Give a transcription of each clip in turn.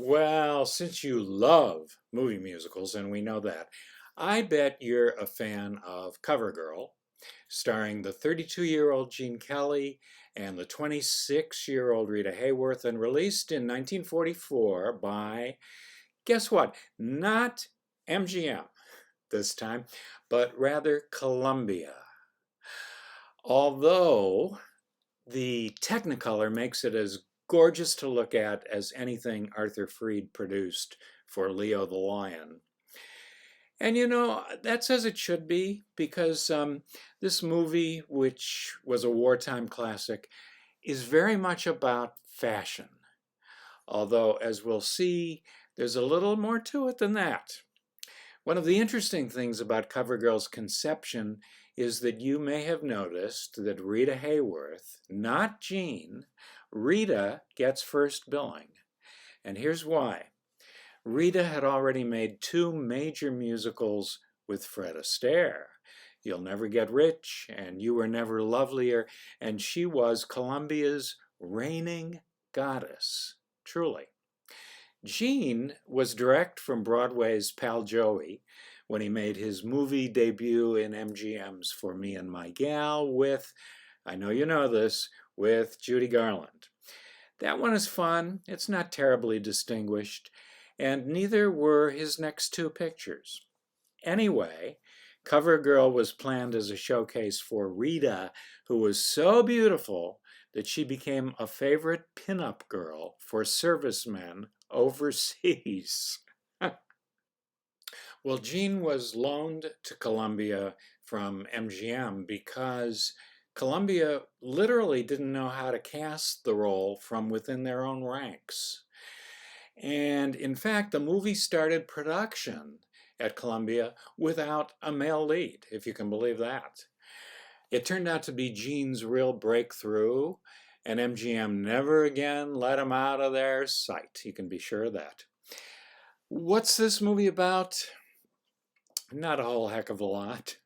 Well, since you love movie musicals, and we know that, I bet you're a fan of CoverGirl, starring the 32-year-old Gene Kelly and the 26-year-old Rita Hayworth, and released in 1944 by, guess what? Not MGM this time, but rather Columbia. Although the Technicolor makes it as gorgeous to look at as anything Arthur Freed produced for Leo the Lion. And that's as it should be, because this movie, which was a wartime classic, is very much about fashion. Although, as we'll see, there's a little more to it than that. One of the interesting things about CoverGirl's conception is that you may have noticed that Rita Hayworth, not Jean, Rita gets first billing. And here's why. Rita had already made two major musicals with Fred Astaire. You'll Never Get Rich and You Were Never Lovelier, and she was Columbia's reigning goddess, truly. Gene was direct from Broadway's Pal Joey when he made his movie debut in MGM's For Me and My Gal with, I know you know this, with Judy Garland. That one is fun, it's not terribly distinguished, and neither were his next two pictures. Anyway, CoverGirl was planned as a showcase for Rita, who was so beautiful that she became a favorite pinup girl for servicemen overseas. Well, Jean was loaned to Columbia from MGM because Columbia literally didn't know how to cast the role from within their own ranks. And in fact, the movie started production at Columbia without a male lead, if you can believe that. It turned out to be Jean's real breakthrough, and MGM never again let him out of their sight. You can be sure of that. What's this movie about? Not a whole heck of a lot.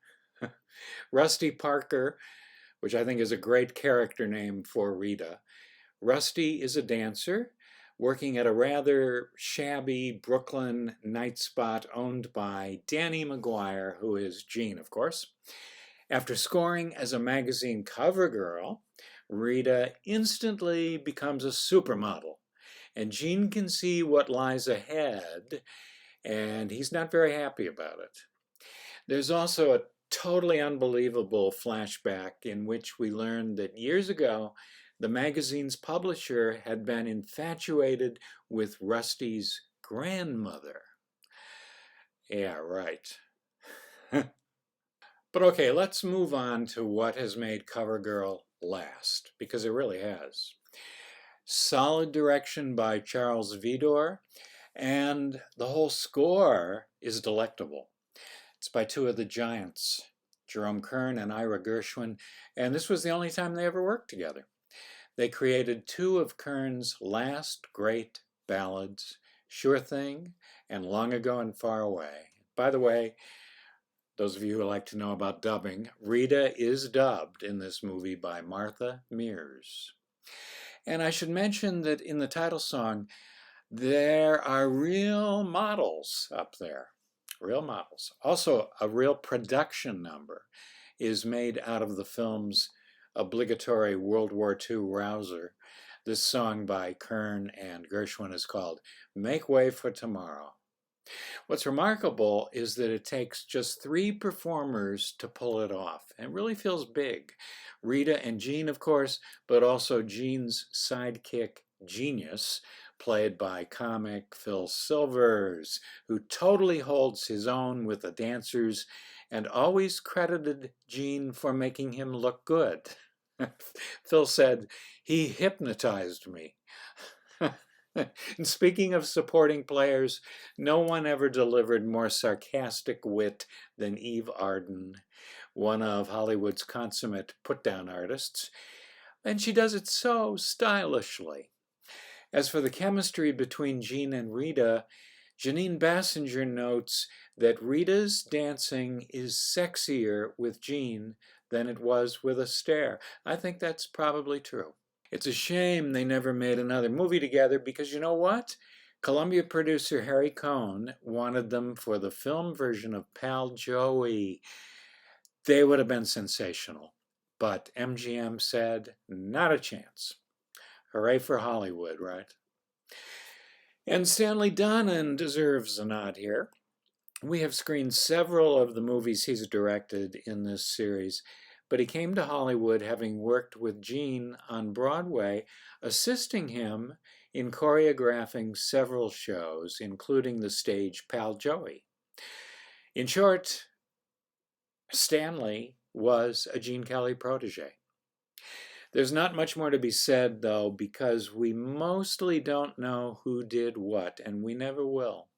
Rusty Parker, which I think is a great character name for Rita. Rusty is a dancer working at a rather shabby Brooklyn night spot owned by Danny McGuire, who is Jean, of course. After scoring as a magazine cover girl, Rita instantly becomes a supermodel, and Jean can see what lies ahead, and he's not very happy about it. There's also a totally unbelievable flashback in which we learn that years ago, the magazine's publisher had been infatuated with Rusty's grandmother. Yeah, right. But okay, let's move on to what has made CoverGirl last, because it really has. Solid direction by Charles Vidor, and the whole score is delectable. It's by two of the giants, Jerome Kern and Ira Gershwin, and this was the only time they ever worked together. They created two of Kern's last great ballads, Sure Thing and Long Ago and Far Away. By the way, those of you who like to know about dubbing, Rita is dubbed in this movie by Martha Mears. And I should mention that in the title song, there are real models up there. Real models. Also, a real production number is made out of the film's obligatory World War II rouser. This song by Kern and Gershwin is called Make Way for Tomorrow. What's remarkable is that it takes just 3 performers to pull it off. It really feels big. Rita and Jean, of course, but also Jean's sidekick, Genius, played by comic Phil Silvers, who totally holds his own with the dancers and always credited Jean for making him look good. Phil said, "He hypnotized me." And speaking of supporting players, no one ever delivered more sarcastic wit than Eve Arden, one of Hollywood's consummate put-down artists, and she does it so stylishly. As for the chemistry between Jean and Rita, Janine Bassinger notes that Rita's dancing is sexier with Jean than it was with Astaire. I think that's probably true. It's a shame they never made another movie together because you know what? Columbia producer Harry Cohn wanted them for the film version of Pal Joey. They would have been sensational, but MGM said, not a chance. Hooray for Hollywood, right? And Stanley Donen deserves a nod here. We have screened several of the movies he's directed in this series, but he came to Hollywood having worked with Gene on Broadway, assisting him in choreographing several shows, including the stage Pal Joey. In short, Stanley was a Gene Kelly protege. There's not much more to be said, though, because we mostly don't know who did what, and we never will.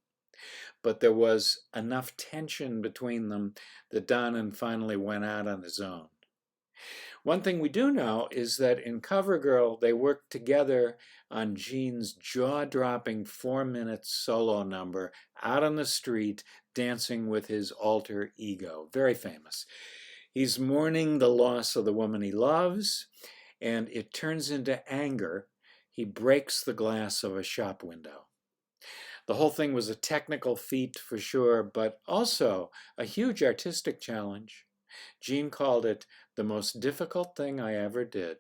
But there was enough tension between them that Donen finally went out on his own. One thing we do know is that in CoverGirl, they worked together on Gene's jaw-dropping 4-minute solo number out on the street, dancing with his alter ego. Very famous. He's mourning the loss of the woman he loves, and it turns into anger. He breaks the glass of a shop window. The whole thing was a technical feat for sure, but also a huge artistic challenge. Gene called it the most difficult thing I ever did.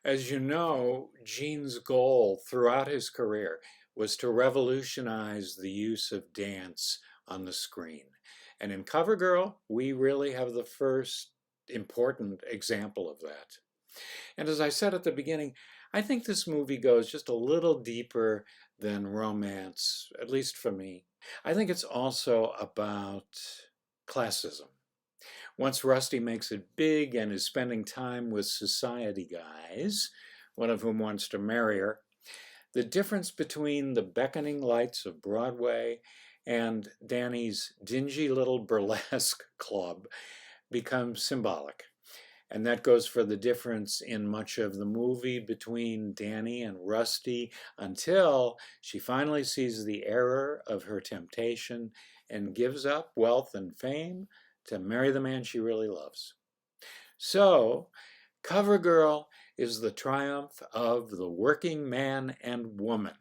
As you know, Gene's goal throughout his career was to revolutionize the use of dance on the screen. And in CoverGirl, we really have the first important example of that. And as I said at the beginning, I think this movie goes just a little deeper than romance, at least for me. I think it's also about classism. Once Rusty makes it big and is spending time with society guys, one of whom wants to marry her, the difference between the beckoning lights of Broadway and Danny's dingy little burlesque club becomes symbolic. And that goes for the difference in much of the movie between Danny and Rusty until she finally sees the error of her temptation and gives up wealth and fame to marry the man she really loves. So, CoverGirl is the triumph of the working man and woman.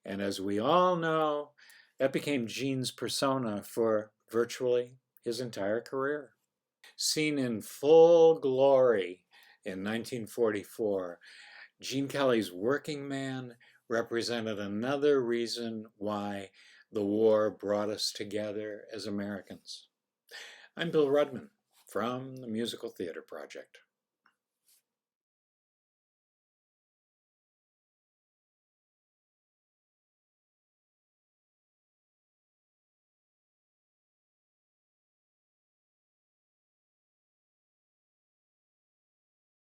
And as we all know, that became Gene's persona for virtually his entire career. Seen in full glory in 1944, Gene Kelly's Working Man represented another reason why the war brought us together as Americans. I'm Bill Rudman from the Musical Theater Project.